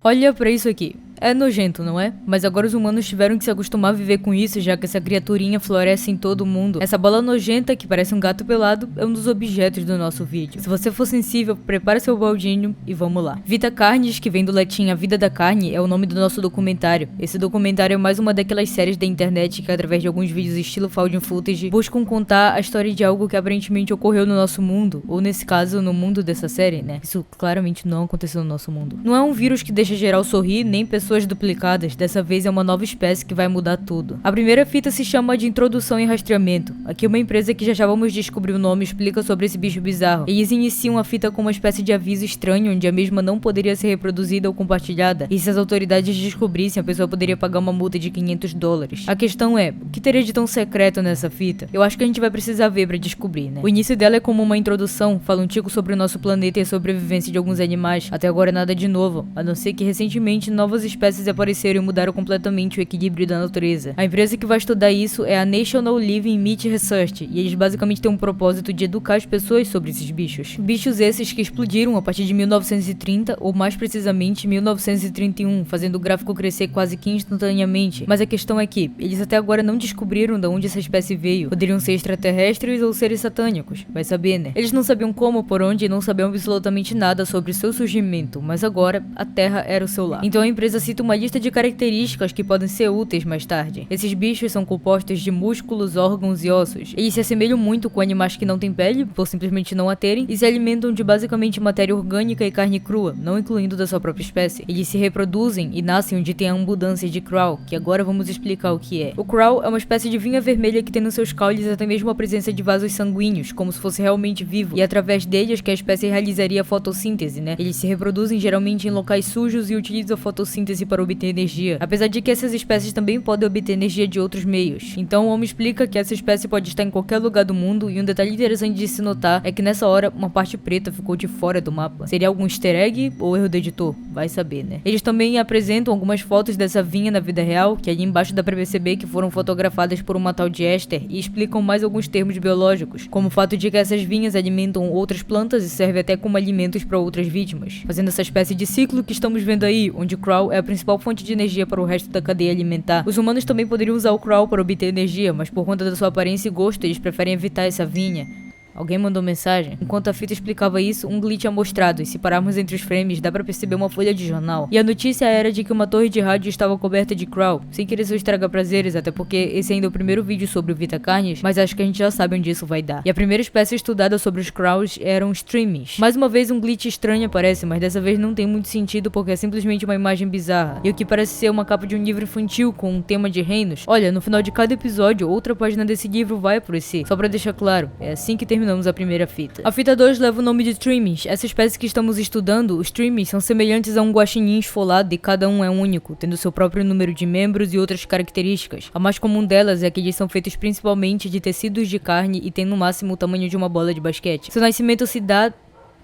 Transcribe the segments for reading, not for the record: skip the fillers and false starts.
Olha pra isso aqui. É nojento, não é? Mas agora os humanos tiveram que se acostumar a viver com isso, já que essa criaturinha floresce em todo o mundo. Essa bola nojenta, que parece um gato pelado, é um dos objetos do nosso vídeo. Se você for sensível, prepare seu baldinho e vamos lá. Vita Carnes, que vem do latim A Vida da Carne, é o nome do nosso documentário. Esse documentário é mais uma daquelas séries da internet que, através de alguns vídeos estilo found footage, buscam contar a história de algo que aparentemente ocorreu no nosso mundo, ou nesse caso, no mundo dessa série, né? Isso claramente não aconteceu no nosso mundo. Não é um vírus que deixa geral sorrir, nem pessoas duplicadas, dessa vez é uma nova espécie que vai mudar tudo. A primeira fita se chama de Introdução e Rastreamento. Aqui uma empresa que já vamos descobrir o nome explica sobre esse bicho bizarro. Eles iniciam a fita com uma espécie de aviso estranho, onde a mesma não poderia ser reproduzida ou compartilhada, e se as autoridades descobrissem, a pessoa poderia pagar uma multa de $500. A questão é, o que teria de tão secreto nessa fita? Eu acho que a gente vai precisar ver pra descobrir, né? O início dela é como uma introdução, fala um tico sobre o nosso planeta e a sobrevivência de alguns animais. Até agora nada de novo, a não ser que recentemente novas espécies apareceram e mudaram completamente o equilíbrio da natureza. A empresa que vai estudar isso é a National Living Meat Research, e eles basicamente têm um propósito de educar as pessoas sobre esses bichos. Bichos esses que explodiram a partir de 1930, ou mais precisamente 1931, fazendo o gráfico crescer quase que instantaneamente. Mas a questão é que, eles até agora não descobriram de onde essa espécie veio. Poderiam ser extraterrestres ou seres satânicos, vai saber, né? Eles não sabiam como, por onde, e não sabiam absolutamente nada sobre seu surgimento, mas agora, a Terra era o seu lar. Então a empresa cita uma lista de características que podem ser úteis mais tarde. Esses bichos são compostos de músculos, órgãos e ossos. Eles se assemelham muito com animais que não têm pele, por simplesmente não a terem, e se alimentam de basicamente matéria orgânica e carne crua, não incluindo da sua própria espécie. Eles se reproduzem e nascem onde tem a abundância de crawl, que agora vamos explicar o que é. O crawl é uma espécie de vinha vermelha que tem nos seus caules até mesmo a presença de vasos sanguíneos, como se fosse realmente vivo, e através deles que a espécie realizaria a fotossíntese, né? Eles se reproduzem geralmente em locais sujos e utilizam a fotossíntese para obter energia, apesar de que essas espécies também podem obter energia de outros meios. Então o homem explica que essa espécie pode estar em qualquer lugar do mundo, e um detalhe interessante de se notar é que nessa hora uma parte preta ficou de fora do mapa. Seria algum easter egg ou erro do editor? Vai saber, né? Eles também apresentam algumas fotos dessa vinha na vida real, que ali embaixo dá pra perceber que foram fotografadas por uma tal de Esther, e explicam mais alguns termos biológicos, como o fato de que essas vinhas alimentam outras plantas e servem até como alimentos para outras vítimas, fazendo essa espécie de ciclo que estamos vendo aí, onde o crawl é a principal fonte de energia para o resto da cadeia alimentar. Os humanos também poderiam usar o crawl para obter energia, mas por conta da sua aparência e gosto, eles preferem evitar essa vinha. Alguém mandou mensagem? Enquanto a fita explicava isso, um glitch é mostrado, e se pararmos entre os frames, dá pra perceber uma folha de jornal. E a notícia era de que uma torre de rádio estava coberta de crawl, sem querer ser estragar prazeres, até porque esse ainda é o primeiro vídeo sobre o Vita Carnes, mas acho que a gente já sabe onde isso vai dar. E a primeira espécie estudada sobre os crawls eram streamings. Mais uma vez um glitch estranho aparece, mas dessa vez não tem muito sentido porque é simplesmente uma imagem bizarra, e o que parece ser uma capa de um livro infantil com um tema de reinos. Olha, no final de cada episódio, outra página desse livro vai aparecer, só pra deixar claro, é assim que terminamos a primeira fita. A fita 2 leva o nome de Streamings. Essa espécie que estamos estudando, os Streamings, são semelhantes a um guaxinim esfolado e cada um é único, tendo seu próprio número de membros e outras características. A mais comum delas é que eles são feitos principalmente de tecidos de carne e têm no máximo o tamanho de uma bola de basquete. Seu nascimento se dá...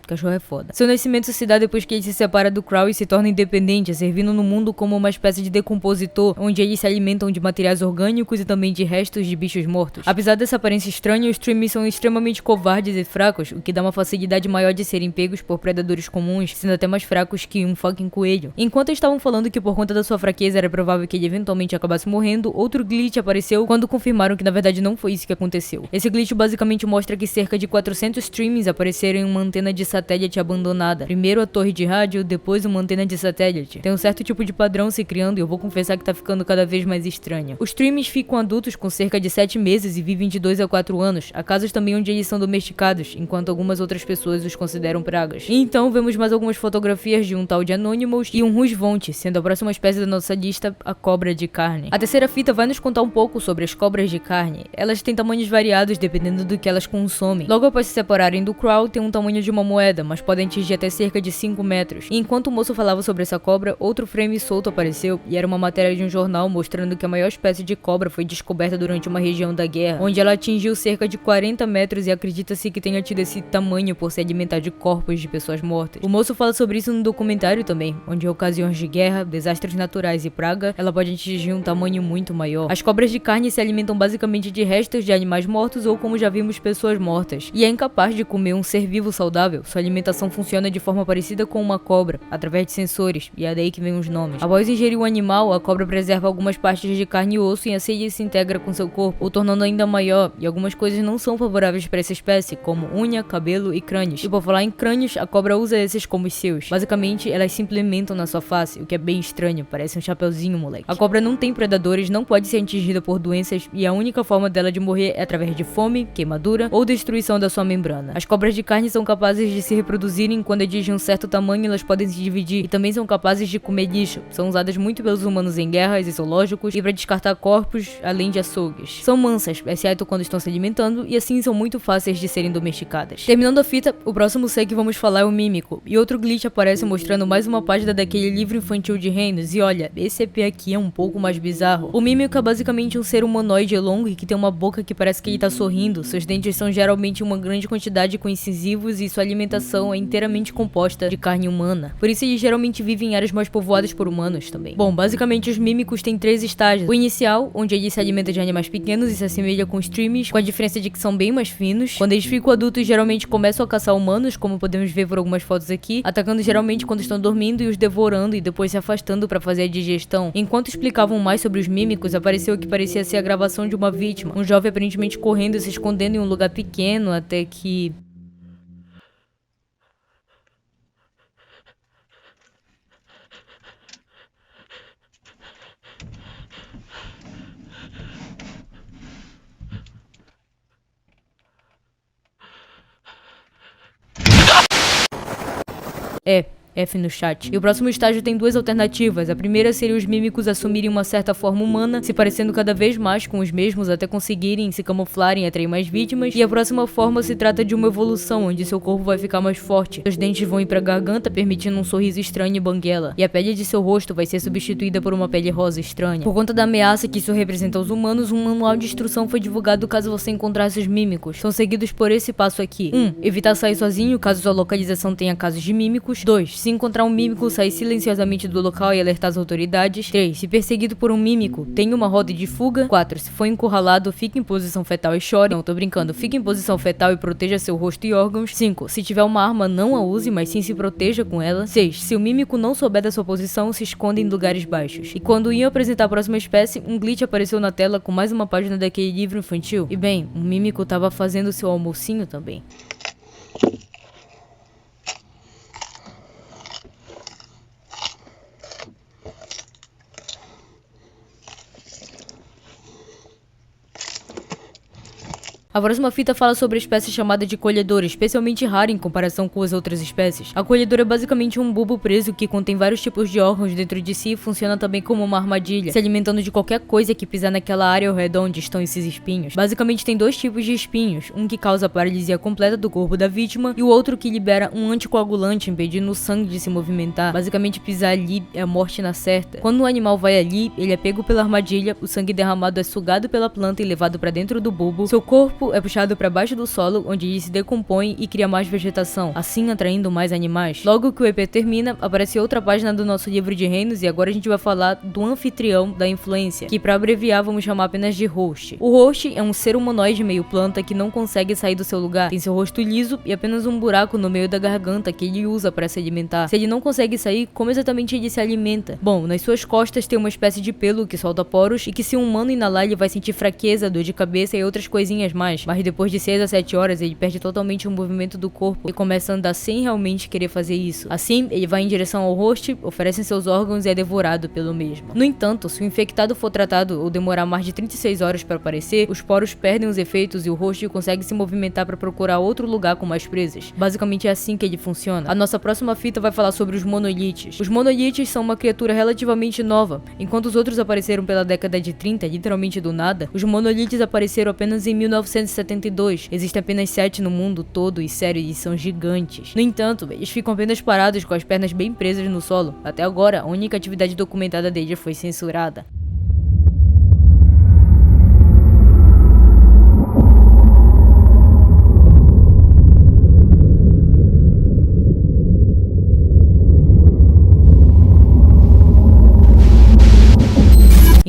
Cachorro é foda. Seu nascimento se dá depois que ele se separa do crawl e se torna independente, servindo no mundo como uma espécie de decompositor, onde eles se alimentam de materiais orgânicos e também de restos de bichos mortos. Apesar dessa aparência estranha, os Streamings são extremamente covardes e fracos, o que dá uma facilidade maior de serem pegos por predadores comuns, sendo até mais fracos que um fucking coelho. Enquanto estavam falando que por conta da sua fraqueza era provável que ele eventualmente acabasse morrendo, outro glitch apareceu quando confirmaram que na verdade não foi isso que aconteceu. Esse glitch basicamente mostra que cerca de 400 Streamings apareceram em uma antena de satélite abandonada. Primeiro a torre de rádio, depois uma antena de satélite. Tem um certo tipo de padrão se criando e eu vou confessar que tá ficando cada vez mais estranho. Os Streamings ficam adultos com cerca de 7 meses e vivem de 2 a 4 anos. Há casos também onde eles são domesticados, enquanto algumas outras pessoas os consideram pragas. E então vemos mais algumas fotografias de um tal de Anonymous e um Roosevelt, sendo a próxima espécie da nossa lista a cobra de carne. A terceira fita vai nos contar um pouco sobre as cobras de carne. Elas têm tamanhos variados dependendo do que elas consomem. Logo após se separarem do crawl, tem um tamanho de uma moeda, mas podem atingir até cerca de 5 metros. E enquanto o moço falava sobre essa cobra, outro frame solto apareceu, e era uma matéria de um jornal mostrando que a maior espécie de cobra foi descoberta durante uma região da guerra, onde ela atingiu cerca de 40 metros e acredita-se que tenha tido esse tamanho por se alimentar de corpos de pessoas mortas. O moço fala sobre isso no documentário também, onde em ocasiões de guerra, desastres naturais e praga, ela pode atingir um tamanho muito maior. As cobras de carne se alimentam basicamente de restos de animais mortos ou, como já vimos, pessoas mortas, e é incapaz de comer um ser vivo saudável, sua alimentação funciona de forma parecida com uma cobra, através de sensores, e é daí que vem os nomes. Após ingerir o animal, a cobra preserva algumas partes de carne e osso e assim ele se integra com seu corpo, o tornando ainda maior, e algumas coisas não são favoráveis para essa espécie, como unha, cabelo e crânios. E por falar em crânios, a cobra usa esses como os seus. Basicamente, elas se implementam na sua face, o que é bem estranho, parece um chapeuzinho, moleque. A cobra não tem predadores, não pode ser atingida por doenças, e a única forma dela de morrer é através de fome, queimadura ou destruição da sua membrana. As cobras de carne são capazes de se reproduzirem quando atingem um certo tamanho, elas podem se dividir, e também são capazes de comer lixo. São usadas muito pelos humanos em guerras e zoológicos e para descartar corpos, além de açougues. São mansas, exceto quando estão se alimentando, e assim são muito fáceis de serem domesticadas. Terminando a fita, o próximo ser que vamos falar é o mímico, e outro glitch aparece mostrando mais uma página daquele livro infantil de reinos, e olha, esse EP aqui é um pouco mais bizarro. O mímico é basicamente um ser humanoide longo e que tem uma boca que parece que ele tá sorrindo, seus dentes são geralmente uma grande quantidade com incisivos e sua alimentação é inteiramente composta de carne humana. Por isso eles geralmente vivem em áreas mais povoadas por humanos também. Bom, basicamente os mímicos têm 3 estágios. O inicial, onde ele se alimenta de animais pequenos e se assemelha com streams, com a diferença de que são bem mais finos. Quando eles ficam adultos, geralmente começam a caçar humanos, como podemos ver por algumas fotos aqui, atacando geralmente quando estão dormindo e os devorando e depois se afastando para fazer a digestão. Enquanto explicavam mais sobre os mímicos, apareceu o que parecia ser a gravação de uma vítima, um jovem aparentemente correndo e se escondendo em um lugar pequeno até que... F no chat. E o próximo estágio tem 2 alternativas. A primeira seria os mímicos assumirem uma certa forma humana, se parecendo cada vez mais com os mesmos até conseguirem se camuflarem e atrair mais vítimas. E a próxima forma se trata de uma evolução, onde seu corpo vai ficar mais forte. Seus dentes vão ir pra garganta, permitindo um sorriso estranho e banguela. E a pele de seu rosto vai ser substituída por uma pele rosa estranha. Por conta da ameaça que isso representa aos humanos, um manual de instrução foi divulgado caso você encontrasse os mímicos. São seguidos por esse passo aqui. 1. Evitar sair sozinho caso sua localização tenha casos de mímicos. 2. Se encontrar um mímico, sair silenciosamente do local e alertar as autoridades. 3. Se perseguido por um mímico, tenha uma rota de fuga. 4. Se for encurralado, fique em posição fetal e chore. Não, tô brincando. Fique em posição fetal e proteja seu rosto e órgãos. 5. Se tiver uma arma, não a use, mas sim se proteja com ela. 6. Se o mímico não souber da sua posição, se esconda em lugares baixos. E quando iam apresentar a próxima espécie, um glitch apareceu na tela com mais uma página daquele livro infantil. E bem, o mímico tava fazendo seu almocinho também. A próxima fita fala sobre a espécie chamada de colhedora, especialmente rara em comparação com as outras espécies. A colhedora é basicamente um bulbo preso que contém vários tipos de órgãos dentro de si e funciona também como uma armadilha, se alimentando de qualquer coisa que pisar naquela área ao redor onde estão esses espinhos. Basicamente tem 2 tipos de espinhos, um que causa a paralisia completa do corpo da vítima e o outro que libera um anticoagulante, impedindo o sangue de se movimentar. Basicamente pisar ali é a morte na certa. Quando o animal vai ali, ele é pego pela armadilha, o sangue derramado é sugado pela planta e levado para dentro do bulbo. Seu corpo é puxado para baixo do solo, onde ele se decompõe e cria mais vegetação, assim atraindo mais animais. Logo que o EP termina, aparece outra página do nosso livro de reinos e agora a gente vai falar do anfitrião da influência, que para abreviar vamos chamar apenas de host. O host é um ser humanoide meio planta que não consegue sair do seu lugar, tem seu rosto liso e apenas um buraco no meio da garganta que ele usa para se alimentar. Se ele não consegue sair, como exatamente ele se alimenta? Bom, nas suas costas tem uma espécie de pelo que solta poros e que se um humano inalar ele vai sentir fraqueza, dor de cabeça e outras coisinhas mais, mas depois de 6 a 7 horas ele perde totalmente o movimento do corpo e começa a andar sem realmente querer fazer isso. Assim, ele vai em direção ao host, oferece seus órgãos e é devorado pelo mesmo. No entanto, se o infectado for tratado ou demorar mais de 36 horas para aparecer, os poros perdem os efeitos e o host consegue se movimentar para procurar outro lugar com mais presas. Basicamente é assim que ele funciona. A nossa próxima fita vai falar sobre os monolites. Os monolites são uma criatura relativamente nova. Enquanto os outros apareceram pela década de 30, literalmente do nada, os monolites apareceram apenas em 1972. Existem apenas 7 no mundo todo e sério, eles são gigantes. No entanto, eles ficam apenas parados com as pernas bem presas no solo. Até agora, a única atividade documentada deles foi censurada.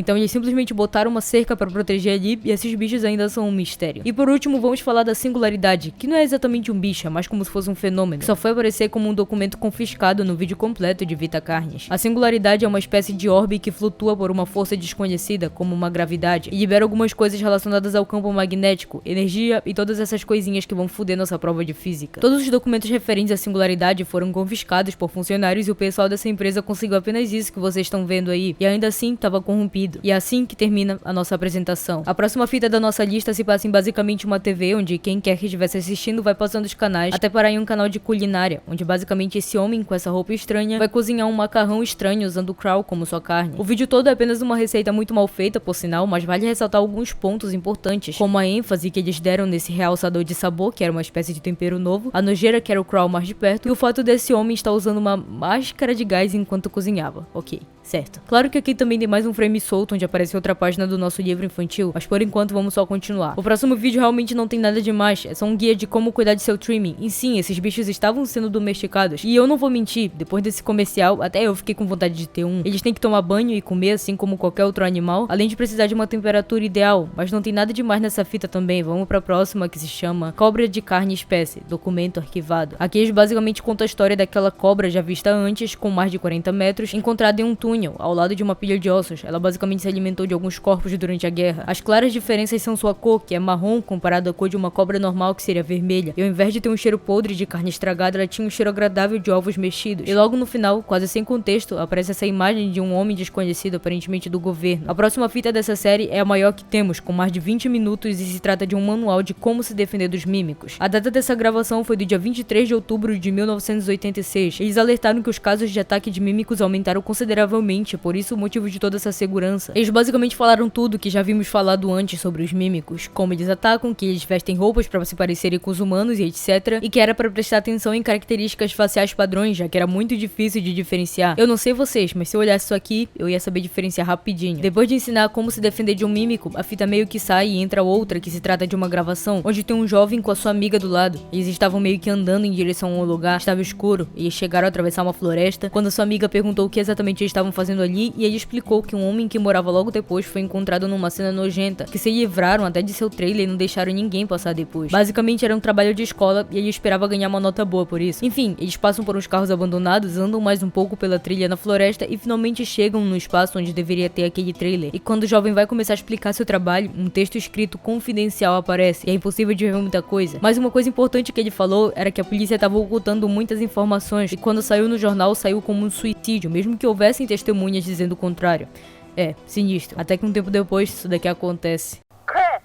Então eles simplesmente botaram uma cerca pra proteger ali e esses bichos ainda são um mistério. E por último, vamos falar da singularidade, que não é exatamente um bicho, é mais como se fosse um fenômeno, que só foi aparecer como um documento confiscado no vídeo completo de Vita Carnes. A singularidade é uma espécie de orbe que flutua por uma força desconhecida, como uma gravidade, e libera algumas coisas relacionadas ao campo magnético, energia e todas essas coisinhas que vão foder nossa prova de física. Todos os documentos referentes à singularidade foram confiscados por funcionários e o pessoal dessa empresa conseguiu apenas isso que vocês estão vendo aí, e ainda assim estava corrompido. E é assim que termina a nossa apresentação. A próxima fita da nossa lista se passa em basicamente uma TV, onde quem quer que estivesse assistindo vai passando os canais, até parar em um canal de culinária, onde basicamente esse homem com essa roupa estranha vai cozinhar um macarrão estranho usando o crawl como sua carne. O vídeo todo é apenas uma receita muito mal feita, por sinal, mas vale ressaltar alguns pontos importantes, como a ênfase que eles deram nesse realçador de sabor, que era uma espécie de tempero novo, a nojeira que era o crawl mais de perto, e o fato desse homem estar usando uma máscara de gás enquanto cozinhava. Ok, certo. Claro que aqui também tem mais um frame solto, onde aparece outra página do nosso livro infantil, mas por enquanto vamos só continuar. O próximo vídeo realmente não tem nada demais, é só um guia de como cuidar de seu trimming. E sim, esses bichos estavam sendo domesticados, e eu não vou mentir, depois desse comercial, até eu fiquei com vontade de ter um. Eles têm que tomar banho e comer assim como qualquer outro animal, além de precisar de uma temperatura ideal, mas não tem nada demais nessa fita também. Vamos pra próxima, que se chama Cobra de Carne Espécie, documento arquivado. Aqui eles basicamente contam a história daquela cobra já vista antes, com mais de 40 metros, encontrada em um túnel, ao lado de uma pilha de ossos. Ela basicamente se alimentou de alguns corpos durante a guerra. As claras diferenças são sua cor, que é marrom comparado à cor de uma cobra normal, que seria vermelha. E ao invés de ter um cheiro podre de carne estragada, ela tinha um cheiro agradável de ovos mexidos. E logo no final, quase sem contexto, aparece essa imagem de um homem desconhecido, aparentemente do governo. A próxima fita dessa série é a maior que temos, com mais de 20 minutos, e se trata de um manual de como se defender dos mímicos. A data dessa gravação foi do dia 23 de outubro de 1986. Eles alertaram que os casos de ataque de mímicos aumentaram consideravelmente, por isso o motivo de toda essa segurança. Eles basicamente falaram tudo que já vimos falado antes sobre os mímicos, como eles atacam, que eles vestem roupas para se parecerem com os humanos e etc, e que era para prestar atenção em características faciais padrões, já que era muito difícil de diferenciar. Eu não sei vocês, mas se eu olhasse isso aqui, eu ia saber diferenciar rapidinho. Depois de ensinar como se defender de um mímico, a fita meio que sai e entra outra, que se trata de uma gravação, onde tem um jovem com a sua amiga do lado. Eles estavam meio que andando em direção a um lugar, estava escuro, e eles chegaram a atravessar uma floresta, quando a sua amiga perguntou o que exatamente eles estavam fazendo ali, e ele explicou que um homem que morava logo depois foi encontrado numa cena nojenta, que se livraram até de seu trailer e não deixaram ninguém passar depois. Basicamente era um trabalho de escola, e ele esperava ganhar uma nota boa por isso. Enfim, eles passam por uns carros abandonados, andam mais um pouco pela trilha na floresta, e finalmente chegam no espaço onde deveria ter aquele trailer. E quando o jovem vai começar a explicar seu trabalho, um texto escrito confidencial aparece, e é impossível de ver muita coisa. Mas uma coisa importante que ele falou era que a polícia estava ocultando muitas informações, e quando saiu no jornal, saiu como um suicídio, mesmo que houvessem testemunhas dizendo o contrário. É, sinistro. Até que um tempo depois, isso daqui acontece. Chris,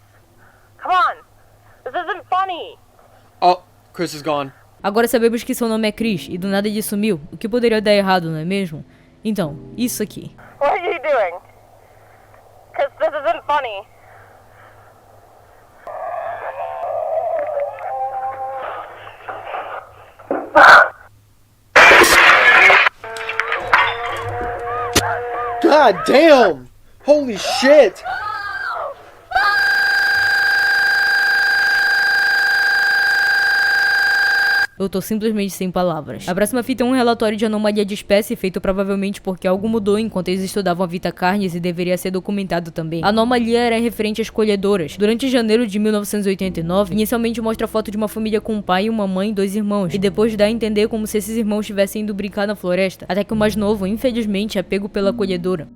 come on. This isn't funny. Oh, Chris is gone. Agora sabemos que seu nome é Chris, e do nada ele sumiu, o que poderia dar errado, não é mesmo? Então, isso aqui. What are you doing? Chris, this isn't funny. God damn! Holy shit! Eu tô simplesmente sem palavras. A próxima fita é um relatório de anomalia de espécie feito provavelmente porque algo mudou enquanto eles estudavam a Vita Carnes e deveria ser documentado também. A anomalia era referente às colhedoras. Durante janeiro de 1989, inicialmente mostra a foto de uma família com um pai, uma mãe e 2 irmãos, e depois dá a entender como se esses irmãos estivessem indo brincar na floresta, até que o mais novo, infelizmente, é pego pela colhedora.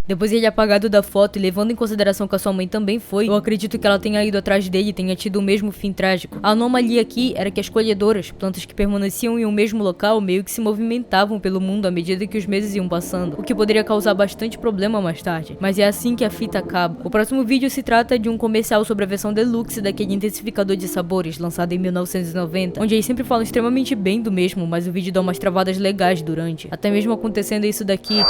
Depois ele é apagado da foto e levando em consideração que a sua mãe também foi, eu acredito que ela tenha ido atrás dele e tenha tido o mesmo fim trágico. A anomalia aqui era que as colhedoras, plantas que permaneciam em um mesmo local, meio que se movimentavam pelo mundo à medida que os meses iam passando, o que poderia causar bastante problema mais tarde. Mas é assim que a fita acaba. O próximo vídeo se trata de um comercial sobre a versão deluxe daquele intensificador de sabores, lançado em 1990, onde eles sempre falam extremamente bem do mesmo, mas o vídeo dá umas travadas legais durante. Até mesmo acontecendo isso daqui.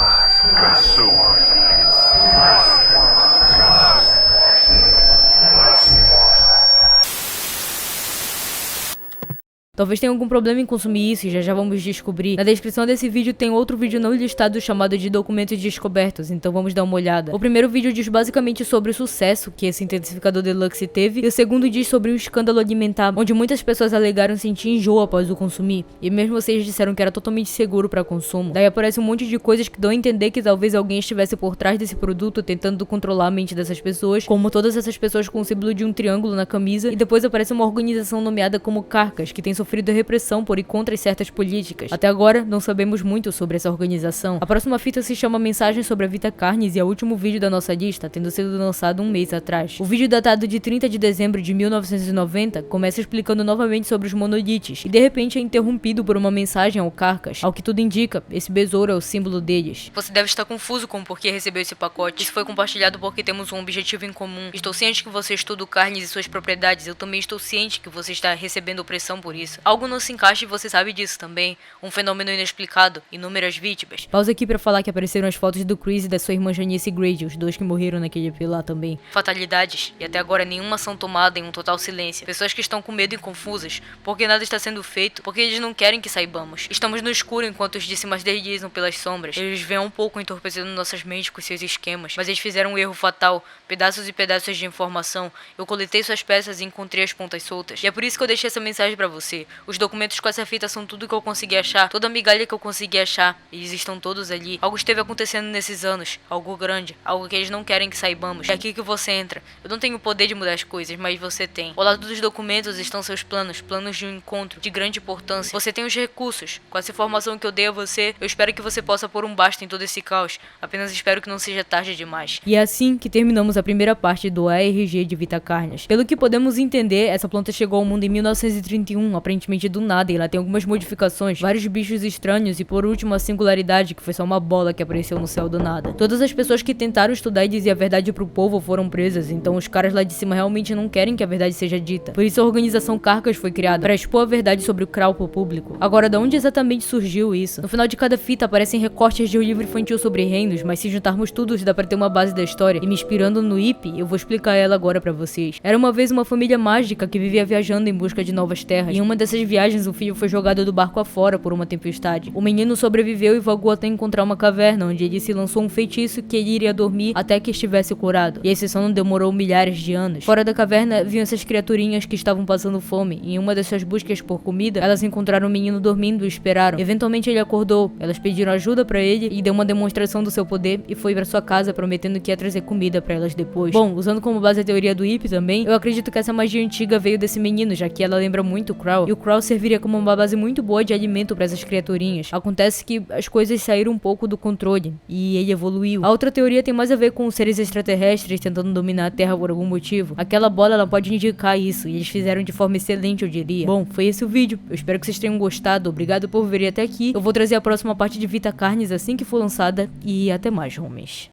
Talvez tenha algum problema em consumir isso e já vamos descobrir. Na descrição desse vídeo tem outro vídeo não listado chamado de documentos descobertos, então vamos dar uma olhada. O primeiro vídeo diz basicamente sobre o sucesso que esse intensificador deluxe teve, e o segundo diz sobre um escândalo alimentar, onde muitas pessoas alegaram sentir enjoo após o consumir, e mesmo vocês disseram que era totalmente seguro para consumo. Daí aparece um monte de coisas que dão a entender que talvez alguém estivesse por trás desse produto tentando controlar a mente dessas pessoas, como todas essas pessoas com o símbolo de um triângulo na camisa, e depois aparece uma organização nomeada como Carcass, que tem sofrido repressão por ir contra certas políticas. Até agora, não sabemos muito sobre essa organização. A próxima fita se chama Mensagem sobre a Vita Carnes e é o último vídeo da nossa lista, tendo sido lançado um mês atrás. O vídeo datado de 30 de dezembro de 1990 começa explicando novamente sobre os monolites, e de repente é interrompido por uma mensagem ao Carcass. Ao que tudo indica, esse besouro é o símbolo deles. Você deve estar confuso com o porquê recebeu esse pacote. Isso foi compartilhado porque temos um objetivo em comum. Estou ciente que você estuda o Carnes e suas propriedades, eu também estou ciente que você está recebendo opressão por isso. Algo não se encaixa e você sabe disso também. Um fenômeno inexplicado, inúmeras vítimas. Pausa aqui pra falar que apareceram as fotos do Chris e da sua irmã Janice Grady, os dois que morreram naquele EP lá também. Fatalidades, e até agora nenhuma ação tomada em um total silêncio. Pessoas que estão com medo e confusas, porque nada está sendo feito, porque eles não querem que saibamos. Estamos no escuro enquanto os Dícimas deslizam pelas sombras. Eles vêm um pouco entorpecendo nossas mentes com seus esquemas, mas eles fizeram um erro fatal, pedaços e pedaços de informação. Eu coletei suas peças e encontrei as pontas soltas. E é por isso que eu deixei essa mensagem pra você. Os documentos com essa fita são tudo que eu consegui achar, toda a migalha que eu consegui achar, eles estão todos ali. Algo esteve acontecendo nesses anos, algo grande, algo que eles não querem que saibamos. É aqui que você entra. Eu não tenho o poder de mudar as coisas, mas você tem. Ao lado dos documentos estão seus planos, planos de um encontro de grande importância. Você tem os recursos. Com essa informação que eu dei a você, eu espero que você possa pôr um basta em todo esse caos. Apenas espero que não seja tarde demais. E é assim que terminamos a primeira parte do ARG de Vita Carnes. Pelo que podemos entender, essa planta chegou ao mundo em 1931, aparentemente do nada, e ela tem algumas modificações, vários bichos estranhos e por último a singularidade, que foi só uma bola que apareceu no céu do nada. Todas as pessoas que tentaram estudar e dizer a verdade pro povo foram presas, então os caras lá de cima realmente não querem que a verdade seja dita. Por isso a organização Carcass foi criada, para expor a verdade sobre o Crow pro público. Agora, de onde exatamente surgiu isso? No final de cada fita aparecem recortes de um livro infantil sobre reinos, mas se juntarmos tudo dá pra ter uma base da história, e me inspirando no IP, eu vou explicar ela agora pra vocês. Era uma vez uma família mágica que vivia viajando em busca de novas terras, e em uma dessas viagens o filho foi jogado do barco afora por uma tempestade. O menino sobreviveu e vagou até encontrar uma caverna, onde ele se lançou um feitiço que ele iria dormir até que estivesse curado. E esse sono demorou milhares de anos. Fora da caverna, viam essas criaturinhas que estavam passando fome, e em uma das suas buscas por comida, elas encontraram o menino dormindo e esperaram. Eventualmente ele acordou, elas pediram ajuda pra ele e deu uma demonstração do seu poder e foi pra sua casa prometendo que ia trazer comida pra elas depois. Bom, usando como base a teoria do Ip também, eu acredito que essa magia antiga veio desse menino, já que ela lembra muito o Crow, e o Crow serviria como uma base muito boa de alimento para essas criaturinhas. Acontece que as coisas saíram um pouco do controle e ele evoluiu. A outra teoria tem mais a ver com seres extraterrestres tentando dominar a Terra por algum motivo. Aquela bola ela pode indicar isso e eles fizeram de forma excelente, eu diria. Bom, foi esse o vídeo. Eu espero que vocês tenham gostado. Obrigado por verem até aqui. Eu vou trazer a próxima parte de Vita Carnes assim que for lançada e até mais, homens.